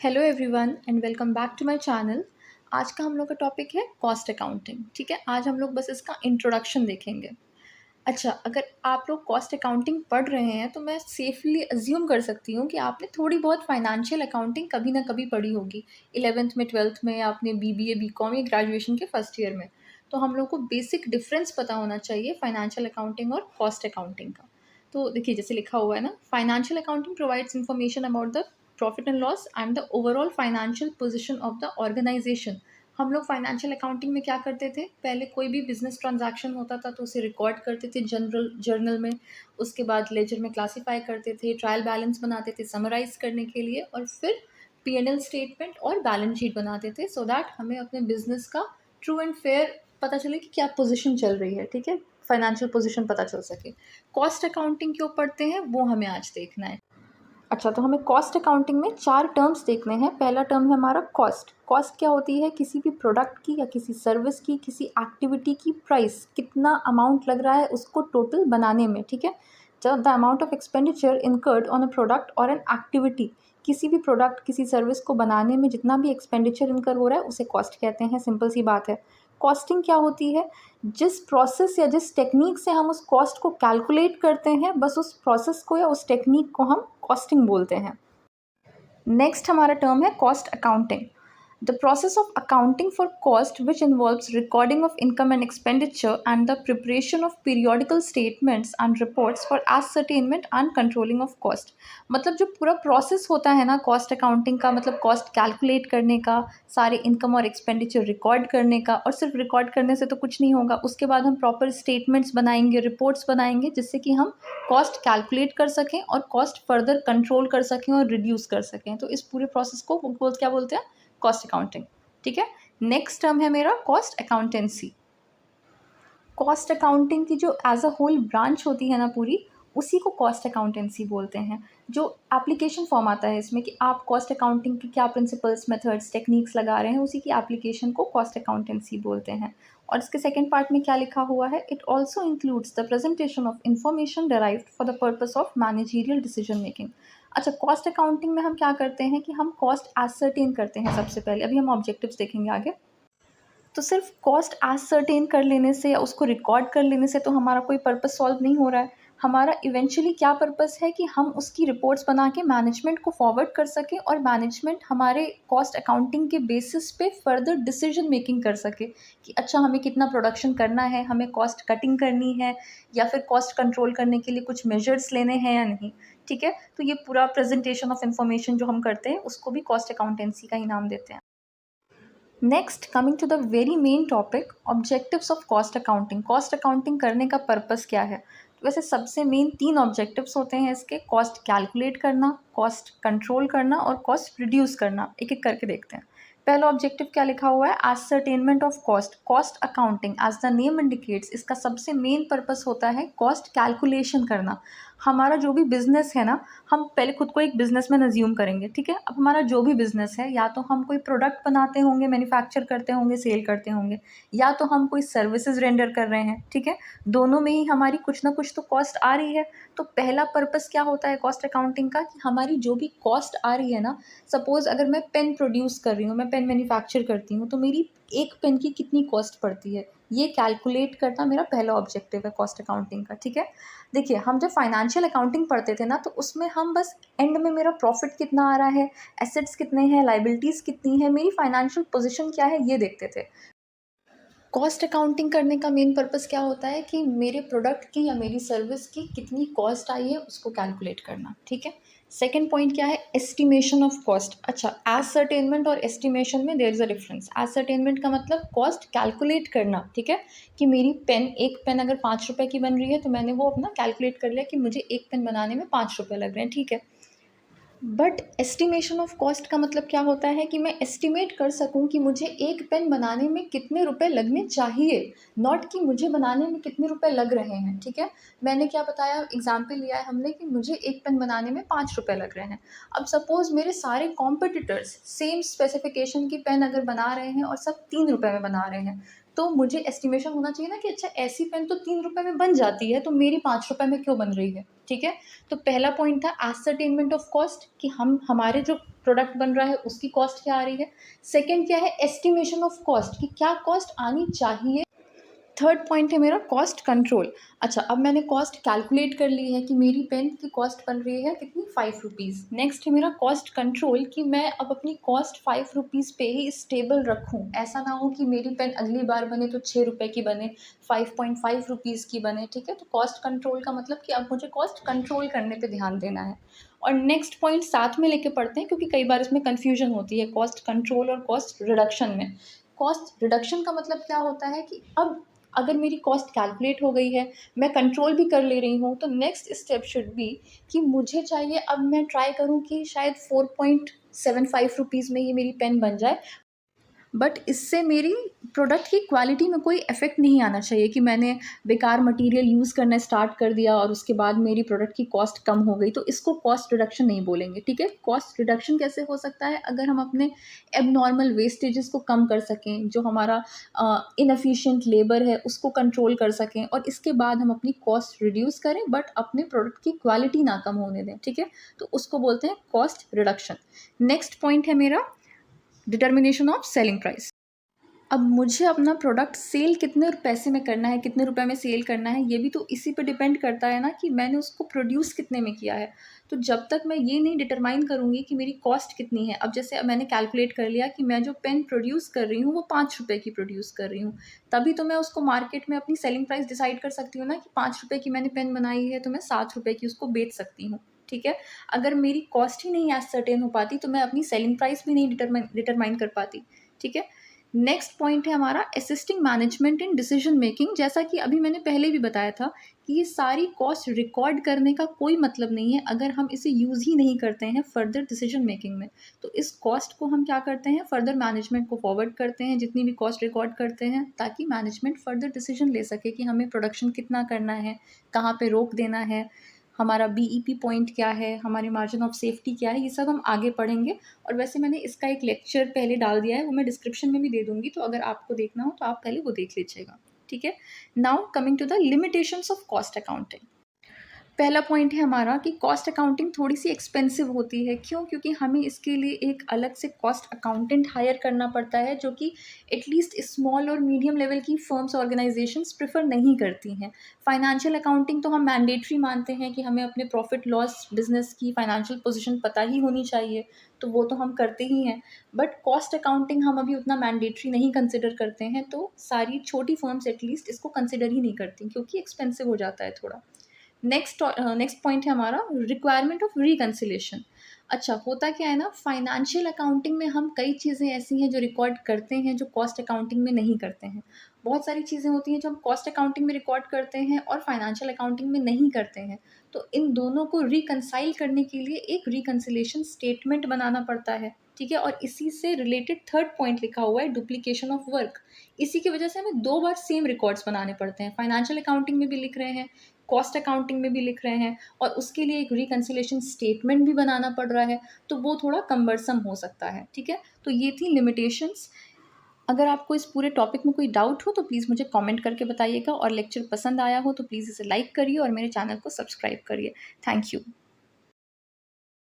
Hello everyone and welcome back to my channel. आज का हम लोग का टॉपिक है कॉस्ट अकाउंटिंग। ठीक है, आज हम लोग बस इसका इंट्रोडक्शन देखेंगे। अच्छा, अगर आप लोग कॉस्ट अकाउंटिंग पढ़ रहे हैं तो मैं सेफली अज्यूम कर सकती हूँ कि आपने थोड़ी बहुत फाइनेंशियल अकाउंटिंग कभी ना कभी पढ़ी होगी। 11th में, 12th में, या आपने बीबीए बीकॉम या ग्रेजुएशन के फर्स्ट ईयर में। तो हम लोग को बेसिक डिफरेंस पता होना चाहिए फाइनेंशियल अकाउंटिंग और कॉस्ट अकाउंटिंग का। तो देखिए, जैसे लिखा हुआ है ना, financial accounting provides information about the profit and loss and the overall financial position of the organisation. हम लोग फाइनेंशियल अकाउंटिंग में क्या करते थे, पहले कोई भी बिजनेस ट्रांजैक्शन होता था तो उसे रिकॉर्ड करते थे जनरल जर्नल में। उसके बाद लेजर में क्लासीफाई करते थे, ट्रायल बैलेंस बनाते थे समराइज करने के लिए, और फिर पीएनएल स्टेटमेंट और बैलेंस शीट बनाते थे सो दैट हमें अपने बिजनेस का ट्रू एंड फेयर पता चले कि क्या पोजीशन चल रही है। ठीक है, फाइनेंशियल पोजीशन पता चल सके। कॉस्ट अकाउंटिंग क्यों पढ़ते हैं वो हमें आज देखना है। अच्छा, तो हमें कॉस्ट अकाउंटिंग में 4 टर्म्स देखने हैं। पहला टर्म है हमारा कॉस्ट। कॉस्ट क्या होती है, किसी भी प्रोडक्ट की या किसी सर्विस की, किसी एक्टिविटी की प्राइस, कितना अमाउंट लग रहा है उसको टोटल बनाने में। ठीक है, जब the amount of expenditure incurred on a product और एन एक्टिविटी, किसी भी प्रोडक्ट किसी सर्विस को बनाने में जितना भी एक्सपेंडिचर इनकर हो रहा है उसे कॉस्ट कहते हैं। सिंपल सी बात है। कॉस्टिंग क्या होती है, जिस प्रोसेस या जिस टेक्निक से हम उस कॉस्ट को कैलकुलेट करते हैं, बस उस प्रोसेस को या उस टेक्निक को हम कॉस्टिंग बोलते हैं। नेक्स्ट हमारा टर्म है cost accounting. The process of accounting for cost which involves recording of income and expenditure and the preparation of periodical statements and reports for ascertainment and controlling of cost. मतलब जो पूरा process होता है ना cost accounting का, मतलब cost calculate करने का, सारे इनकम और एक्सपेंडिचर रिकॉर्ड करने का। और सिर्फ रिकॉर्ड करने से तो कुछ नहीं होगा, उसके बाद हम प्रॉपर स्टेटमेंट्स बनाएंगे, रिपोर्ट्स बनाएंगे, जिससे कि हम कॉस्ट कैलकुलेट कर सकें और कॉस्ट फर्दर कंट्रोल कर सकें और रिड्यूस कर सकें। तो इस पूरे प्रोसेस को क्या बोलते हैं, कॉस्ट अकाउंटिंग। ठीक है, नेक्स्ट टर्म है मेरा कॉस्ट अकाउंटेंसी। कॉस्ट अकाउंटिंग की जो एज अ होल ब्रांच होती है ना पूरी, उसी को कॉस्ट अकाउंटेंसी बोलते हैं। जो एप्लीकेशन फॉर्म आता है इसमें कि आप कॉस्ट अकाउंटिंग के क्या प्रिंसिपल्स, मेथड्स, टेक्निक्स लगा रहे हैं, उसी की एप्लीकेशन को कॉस्ट अकाउंटेंसी बोलते हैं। और इसके सेकेंड पार्ट में क्या लिखा हुआ है, it also includes the presentation of information derived for the purpose of managerial decision making. अच्छा, कॉस्ट अकाउंटिंग में हम क्या करते हैं कि हम कॉस्ट एसरटेन करते हैं सबसे पहले। अभी हम ऑब्जेक्टिव्स देखेंगे आगे। तो सिर्फ कॉस्ट एसरटेन कर लेने से या उसको रिकॉर्ड कर लेने से तो हमारा कोई पर्पस सॉल्व नहीं हो रहा है। हमारा इवेंचुअली क्या पर्पस है कि हम उसकी रिपोर्ट्स बना के मैनेजमेंट को फॉरवर्ड कर सकें और मैनेजमेंट हमारे कॉस्ट अकाउंटिंग के बेसिस पे फर्दर डिसीजन मेकिंग कर सके कि अच्छा हमें कितना प्रोडक्शन करना है, हमें कॉस्ट कटिंग करनी है, या फिर कॉस्ट कंट्रोल करने के लिए कुछ मेजर्स लेने हैं या नहीं। ठीक है, तो ये पूरा प्रेजेंटेशन ऑफ इंफॉर्मेशन जो हम करते हैं उसको भी कॉस्ट अकाउंटेंसी का ही नाम देते हैं। Next, coming to the very main topic, objectives of cost accounting. Cost accounting करने का पर्पस क्या है। तो वैसे सबसे मेन 3 ऑब्जेक्टिव्स होते हैं इसके, कॉस्ट कैलकुलेट करना, कॉस्ट कंट्रोल करना और कॉस्ट रिड्यूस करना। एक एक करके देखते हैं। पहला ऑब्जेक्टिव क्या लिखा हुआ है, ascertainment of cost. Cost accounting as the name indicates, इसका सबसे मेन पर्पस होता है कॉस्ट कैलकुलेशन करना। हमारा जो भी बिजनेस है ना, हम पहले खुद को एक बिजनेसमैन अज्यूम करेंगे। ठीक है, अब हमारा जो भी बिजनेस है, या तो हम कोई प्रोडक्ट बनाते होंगे, मैन्युफैक्चर करते होंगे, सेल करते होंगे, या तो हम कोई सर्विसेज रेंडर कर रहे हैं। ठीक है, दोनों में ही हमारी कुछ ना कुछ तो कॉस्ट आ रही है। तो पहला पर्पस क्या होता है कॉस्ट अकाउंटिंग का, कि हमारी जो भी कॉस्ट आ रही है ना, सपोज अगर मैं पेन प्रोड्यूस कर रही हूँ, मैं पेन मैन्युफैक्चर करती हूँ, तो मेरी एक पेन की कितनी कॉस्ट पड़ती है, ये कैलकुलेट करना मेरा पहला ऑब्जेक्टिव है कॉस्ट अकाउंटिंग का। ठीक है, देखिए हम जब फाइनेंशियल अकाउंटिंग पढ़ते थे ना, तो उसमें हम बस एंड में मेरा प्रॉफिट कितना आ रहा है, एसेट्स कितने हैं, लाइबिलिटीज़ कितनी है, मेरी फाइनेंशियल पोजीशन क्या है, ये देखते थे। कॉस्ट अकाउंटिंग करने का मेन पर्पस क्या होता है कि मेरे प्रोडक्ट की या मेरी सर्विस की कितनी कॉस्ट आई है उसको कैलकुलेट करना। ठीक है, सेकंड पॉइंट क्या है, एस्टिमेशन ऑफ कॉस्ट। अच्छा, एसरटेनमेंट और एस्टिमेशन में देयर इज अ डिफरेंस। एसरटेनमेंट का मतलब कॉस्ट कैलकुलेट करना। ठीक है, कि मेरी पेन, एक पेन अगर 5 रुपये की बन रही है तो मैंने वो अपना कैलकुलेट कर लिया कि मुझे एक पेन बनाने में 5 रुपये लग रहे हैं। ठीक है, बट एस्टिमेशन ऑफ कॉस्ट का मतलब क्या होता है कि मैं एस्टिमेट कर सकूं कि मुझे एक पेन बनाने में कितने रुपए लगने चाहिए, नॉट कि मुझे बनाने में कितने रुपए लग रहे हैं। ठीक है, मैंने क्या बताया, एग्जाम्पल लिया है हमने कि मुझे एक पेन बनाने में 5 रुपए लग रहे हैं। अब सपोज मेरे सारे कॉम्पिटिटर्स सेम स्पेसिफिकेशन की पेन अगर बना रहे हैं और सब 3 रुपए में बना रहे हैं, तो मुझे एस्टिमेशन होना चाहिए ना कि अच्छा ऐसी पेन तो 3 रुपए में बन जाती है, तो मेरी 5 रुपए में क्यों बन रही है। ठीक है। तो पहला पॉइंट था एसरटेनमेंट ऑफ कॉस्ट, कि हम हमारे जो प्रोडक्ट बन रहा है उसकी कॉस्ट क्या आ रही है। सेकंड क्या है, एस्टिमेशन ऑफ कॉस्ट, कि क्या कॉस्ट आनी चाहिए। थर्ड पॉइंट है मेरा कॉस्ट कंट्रोल। अच्छा, अब मैंने कॉस्ट कैलकुलेट कर ली है कि मेरी पेन की कॉस्ट बन रही है कितनी, 5 रुपीज़। नेक्स्ट है मेरा कॉस्ट कंट्रोल, कि मैं अब अपनी कॉस्ट 5 रुपीज़ पे ही स्टेबल रखूँ। ऐसा ना हो कि मेरी पेन अगली बार बने तो 6 रुपये की बने, 5.5 रुपीज़ की बने, ठीक है। तो कॉस्ट कंट्रोल का मतलब कि अब मुझे कॉस्ट कंट्रोल करने पे ध्यान देना है। और नेक्स्ट पॉइंट साथ में लेके पढ़ते हैं, क्योंकि कई बार इसमें कन्फ्यूजन होती है कॉस्ट कंट्रोल और कॉस्ट रिडक्शन में। कॉस्ट रिडक्शन का मतलब क्या होता है कि अब अगर मेरी कॉस्ट कैलकुलेट हो गई है, मैं कंट्रोल भी कर ले रही हूँ, तो नेक्स्ट स्टेप शुड बी कि मुझे चाहिए, अब मैं ट्राई करूँ कि शायद 4.75 रुपीज़ में ये मेरी पेन बन जाए। बट इससे मेरी प्रोडक्ट की क्वालिटी में कोई इफ़ेक्ट नहीं आना चाहिए कि मैंने बेकार मटेरियल यूज़ करना स्टार्ट कर दिया और उसके बाद मेरी प्रोडक्ट की कॉस्ट कम हो गई, तो इसको कॉस्ट रिडक्शन नहीं बोलेंगे, ठीक है। कॉस्ट रिडक्शन कैसे हो सकता है, अगर हम अपने एबनॉर्मल वेस्टेजेस को कम कर सकें, जो हमारा इनएफिशिएंट लेबर है उसको कंट्रोल कर सकें, और इसके बाद हम अपनी कॉस्ट रिड्यूस करें बट अपने प्रोडक्ट की क्वालिटी ना कम होने दें, ठीक है। तो उसको बोलते हैं कॉस्ट रिडक्शन। नेक्स्ट पॉइंट है मेरा डिटर्मिनेशन ऑफ सेलिंग प्राइस। अब मुझे अपना प्रोडक्ट सेल कितने पैसे में करना है, कितने रुपए में सेल करना है, ये भी तो इसी पे डिपेंड करता है ना कि मैंने उसको प्रोड्यूस कितने में किया है। तो जब तक मैं ये नहीं डिटरमाइन करूँगी कि मेरी कॉस्ट कितनी है, अब जैसे अब मैंने कैलकुलेट कर लिया कि मैं जो पेन प्रोड्यूस कर रही हूँ वो 5 रुपये की प्रोड्यूस कर रही हूँ, तभी तो मैं उसको मार्केट में अपनी सेलिंग प्राइस डिसाइड कर सकती हूँ ना, कि 5 रुपये की मैंने पेन बनाई है तो मैं 7 रुपये की उसको बेच सकती हूँ, ठीक है। अगर मेरी कॉस्ट ही नहीं एज सर्टेन हो पाती तो मैं अपनी सेलिंग प्राइस भी नहीं डिटरमाइन कर पाती, ठीक है। नेक्स्ट पॉइंट है हमारा assisting management in decision making. जैसा कि अभी मैंने पहले भी बताया था कि ये सारी कॉस्ट रिकॉर्ड करने का कोई मतलब नहीं है अगर हम इसे यूज़ ही नहीं करते हैं फर्दर डिसीजन मेकिंग में। तो इस कॉस्ट को हम क्या करते हैं, फर्दर मैनेजमेंट को फॉरवर्ड करते हैं, जितनी भी कॉस्ट रिकॉर्ड करते हैं, ताकि मैनेजमेंट फर्दर डिसीजन ले सके कि हमें प्रोडक्शन कितना करना है, कहाँ पे रोक देना है, हमारा बीईपी पॉइंट क्या है, हमारे मार्जिन ऑफ सेफ्टी क्या है, ये सब हम आगे पढ़ेंगे। और वैसे मैंने इसका एक लेक्चर पहले डाल दिया है, वो मैं डिस्क्रिप्शन में भी दे दूँगी, तो अगर आपको देखना हो तो आप पहले वो देख लीजिएगा, ठीक है। Now coming to the limitations of cost accounting. पहला पॉइंट है हमारा कि कॉस्ट अकाउंटिंग थोड़ी सी एक्सपेंसिव होती है। क्यों? क्योंकि हमें इसके लिए एक अलग से कॉस्ट अकाउंटेंट हायर करना पड़ता है, जो कि एटलीस्ट स्मॉल और मीडियम लेवल की फर्म्स ऑर्गेनाइजेशंस प्रेफर नहीं करती हैं। फाइनेंशियल अकाउंटिंग तो हम मैंडेटरी मानते हैं कि हमें अपने प्रॉफिट लॉस बिजनेस की फाइनेंशियल पोजीशन पता ही होनी चाहिए, तो वो तो हम करते ही हैं। बट कॉस्ट अकाउंटिंग हम अभी उतना मैंडेटरी नहीं कंसिडर करते हैं, तो सारी छोटी फर्म्स एटलीस्ट इसको कंसिडर ही नहीं करती, क्योंकि एक्सपेंसिव हो जाता है थोड़ा। नेक्स्ट पॉइंट है हमारा रिक्वायरमेंट ऑफ रिकन्सिलेशन। अच्छा, होता क्या है ना, फाइनेंशियल अकाउंटिंग में हम कई चीज़ें ऐसी हैं जो रिकॉर्ड करते हैं जो कॉस्ट अकाउंटिंग में नहीं करते हैं। बहुत सारी चीज़ें होती हैं जो हम कॉस्ट अकाउंटिंग में रिकॉर्ड करते हैं और फाइनेंशियल अकाउंटिंग में नहीं करते हैं। तो इन दोनों को रिकंसाइल करने के लिए एक रिकन्सिलेशन स्टेटमेंट बनाना पड़ता है, ठीक है। और इसी से रिलेटेड थर्ड पॉइंट लिखा हुआ है डुप्लीकेशन ऑफ वर्क। इसी की वजह से हमें 2 बार सेम रिकॉर्ड्स बनाने पड़ते हैं, फाइनेंशियल अकाउंटिंग में भी लिख रहे हैं, कॉस्ट अकाउंटिंग में भी लिख रहे हैं, और उसके लिए एक रिकन्सिलेशन स्टेटमेंट भी बनाना पड़ रहा है, तो वो थोड़ा कम्बरसम हो सकता है, ठीक है। तो ये थी लिमिटेशंस। अगर आपको इस पूरे टॉपिक में कोई डाउट हो तो प्लीज़ मुझे कमेंट करके बताइएगा, और लेक्चर पसंद आया हो तो प्लीज़ इसे लाइक करिए और मेरे चैनल को सब्सक्राइब करिए। Thank you.